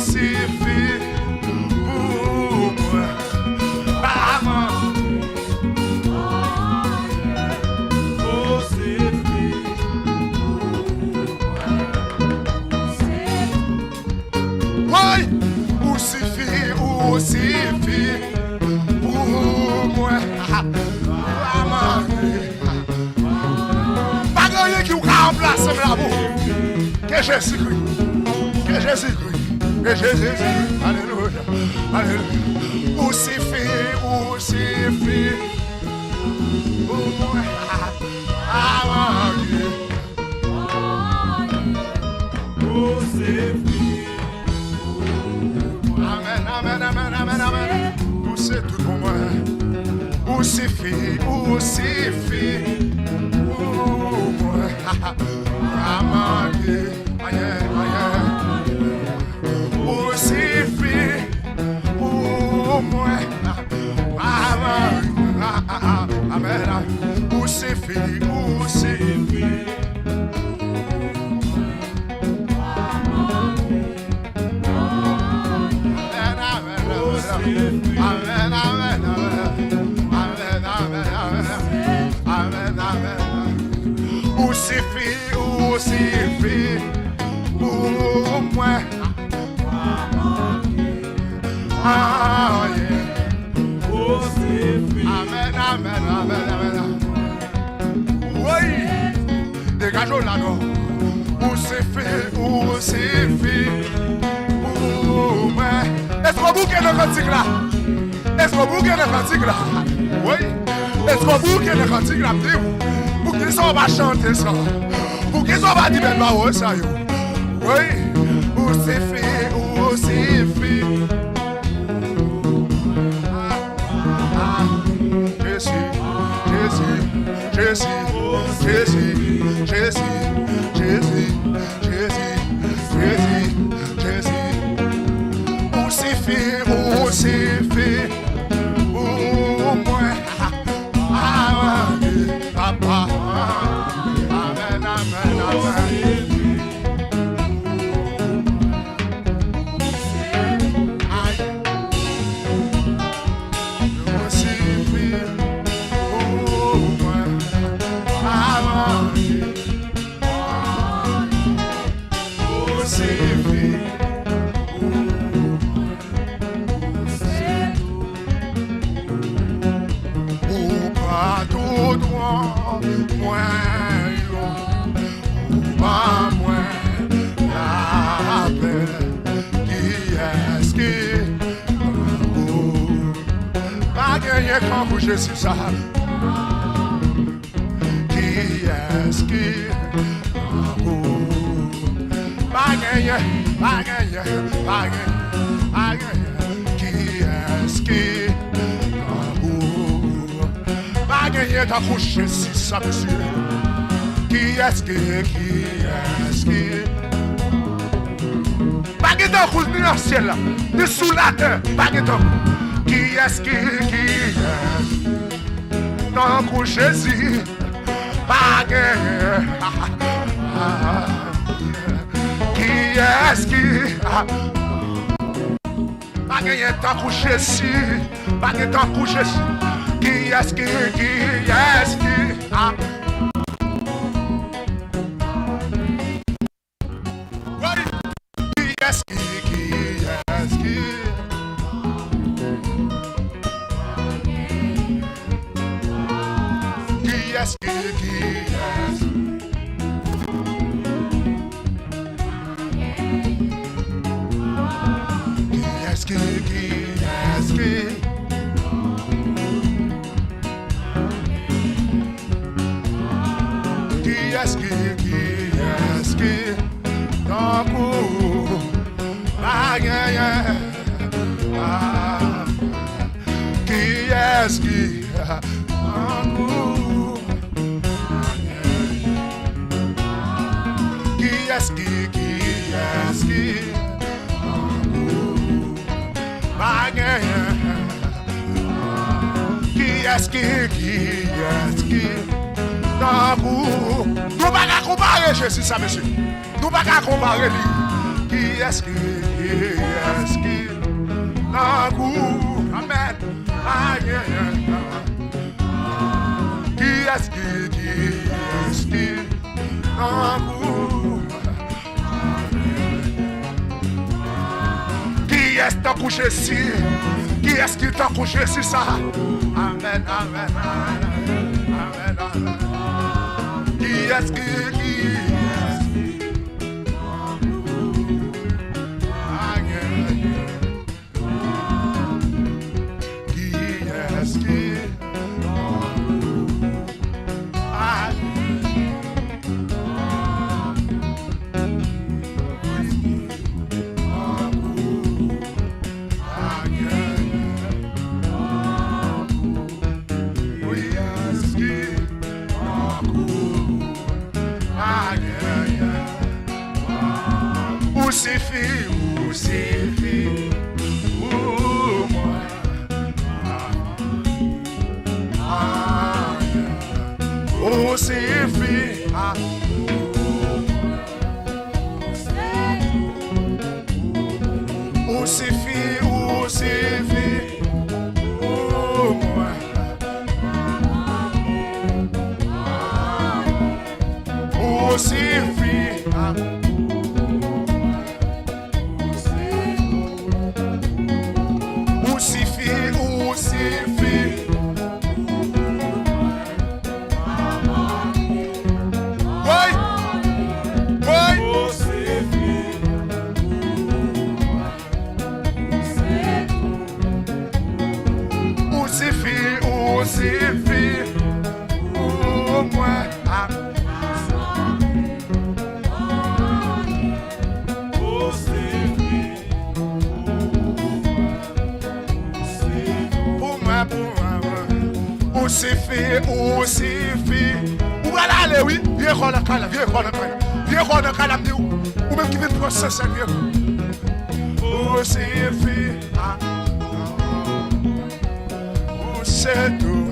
suffit pour moi. Maman. Oui, ou suffit pour moi. Pas rien qui vous remplace là que Jésus-Christ. Que Jésus-Christ. Que Jésus-Christ. Alléluia. Alléluia. Ou suffit pour moi. Ou suffit. Amen, amen, amen, amen, amen. Ou c'est tout pour moi. Ou suffit pour moi. Amen. Ou suffit pour moi. Amen. Amen. Ou suffit. Amen, amen, amen, amen, amen, amen. Ou suffit pour moi. Ah, yeah. Ou suffit. Amen, amen, amen, amen. Oui, dégagez là, non. Ou suffit pour moi. Est-ce que vous avez le cantique là? Est-ce que vous avez le cantique là? Oui. Est-ce que vous avez le cantique là? Pour qu'ils soient va chanter ça. Pour qu'ils soient va dire ben bah ça yo. Oui. Ou c'est fait. Jésus, pour moi. Amen, papa. Amen, amen, amen. Quand vous Jésus ça, qui est-ce qui qui est-ce qui t'a couché si ça monsieur, qui est-ce qui pas t'a couché dans le ciel là, ni sous la terre, pas t'a. Qui est-ce qui est dans le Jésus? Pas gagné. Qui est-ce qui pas gagné dans le Jésus? Pas gagné dans le Jésus. Qui est-ce qui Jésus, ça, monsieur. Nous ne pouvons pas comparer. Qui est-ce qui la cour? Amen. Aïe, qui est-ce qui la cour? Qui est-ce qui t'a couché ici? Qui est-ce qui t'a couché ici ça? Amen, amen, amen, amen. Qui est-ce qui ou même qui veut processer c'est tout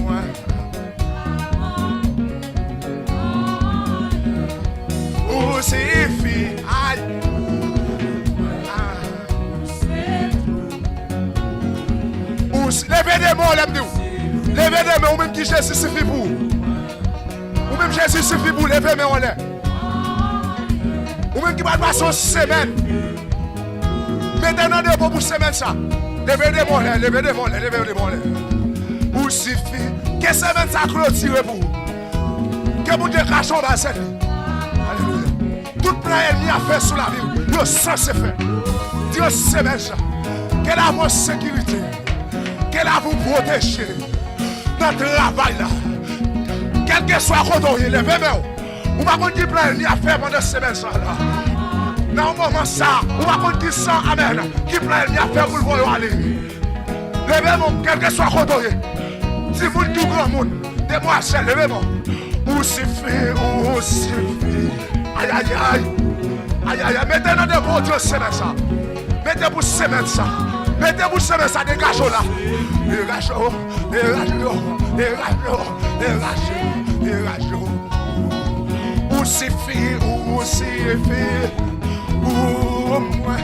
moi levez des mains, levez des mains, ou même qui Jésus suffit pour. Ou même Jésus suffit pour lever des mains en l'air. Ou même qui va passer une semaine. Maintenant, pour une semaine ça. Levez des mains, levez des mains, levez des mains. Ou suffit. Que semaine ça clôture pour. Que vous Dieu crache en bas cette vie. Alléluia. Tout plan ennemi a fait sous la vie. Le sang s'est fait. Dieu semaine ça. Quelle a votre sécurité. Qu'elle a vous protéger dans le travail là. Quel que soit le côté, levez-vous. On va dire plein de faire pendant cette semaine là. Dans le moment ça, on va dire ça, amen. Qui plein de faire pour le voir aller. Levez-vous, quel que soit le côté. Si vous êtes tout grand monde, demoiselles, levez-vous. Où suffit. Aïe, aïe, aïe. Aïe, aïe, aïe. Mettez dans de bon Dieu semaine ça. Mettez pour semaine ça. Mettez-vous ça, dégagez là. Dégagez. Où suffit. Où moi.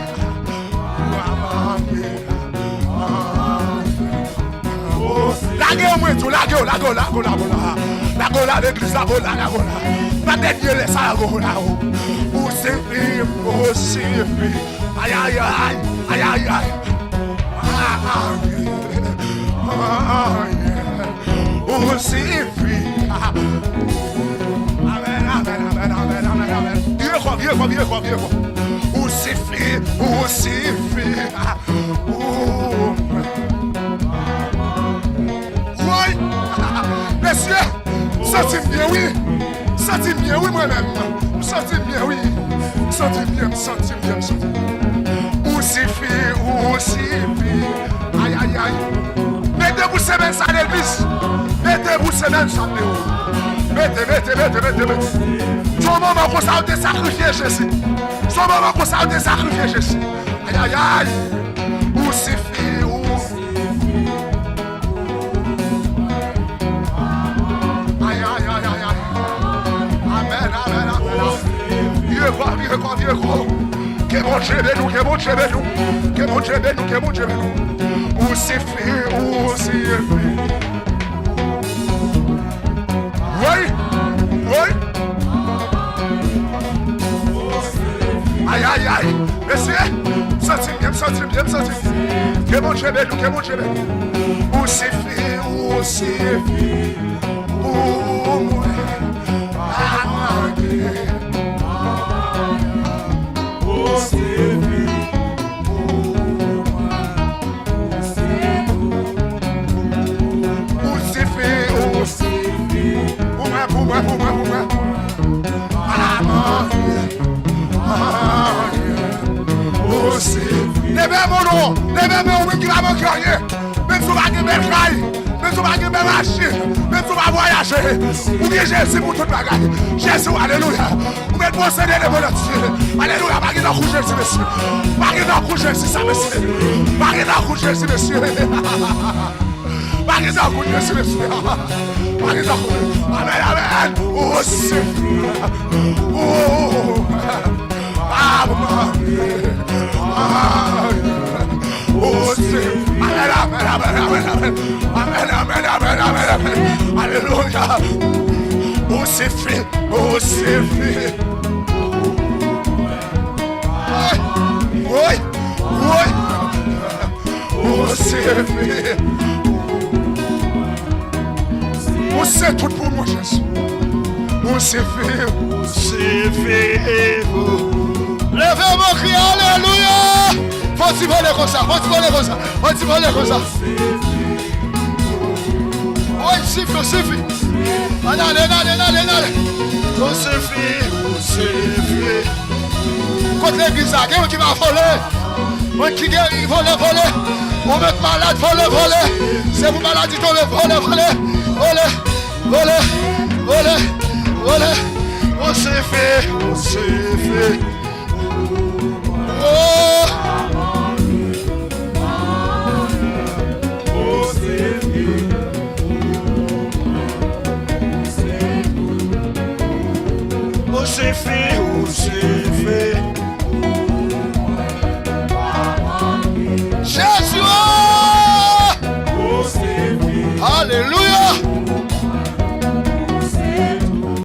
Laguez-moi tout, laguez là, l'église, là. Pas d'être ça, là. Où suffit. Aïe, aïe, aïe. Aïe, aïe, aïe. Où suffit. Amen. Viens quoi. Où suffit. Oui. Messieurs, sentez bien, oui. Sentez bien, oui, moi-même. Sentez bien, oui. Sentez bien. Où suffit. Aïe, aïe, aïe. Mettez-vous semaine ça, l'église. Mettez-vous semaine ça, mettez. Son moment qu'on s'est sacrifié, Jésus. Aïe, aïe, aïe. Où suffit. Aïe, aïe, aïe, aïe. Dieu gros. Que mon Dieu bénou, que mon Dieu bénou. Que mon Dieu bénou, que mon Dieu bénou. Où c'est fait, où c'est fait. Oui, oui. Aïe, aïe, aïe. Monsieur, sentime. Que mon Dieu bénou, que mon Dieu bénou. Où c'est fait, où c'est fait. Pour moi, levez mon nom, levez mon nom qui va me crier. Même si on va gagner belle caille, même si on va gagner belle machine, même si on va voyager. Ou bien Jésus pour toute bagaille. Jésus, alléluia. Ou bien posséder les volontés. Alléluia. Pas qu'il a couché Jésus, monsieur. Pas qu'il a couché Jésus, ça, monsieur. Pas qu'il a couché Jésus, monsieur. Pas qu'il a couché Jésus, monsieur. Pas qu'il a couché. Amen, amen. Oh, c'est oh, amen. Oh, c'est amen, amen. Alléluia. Oh, c'est fait. Oh, c'est fait. Oui. Oh, c'est fait. Oh, c'est tout pour moi, Jésus. Oh, c'est fait. C'est fait. Levez mon cri, alléluia. Faut-il voler comme ça, Oui, siffle. Allez. On se fait. Contre l'église, quelqu'un qui va voler. On qui guérit, voler. On met malade, voler. C'est vous maladie, voler. On se fait. Oh! C'est fait.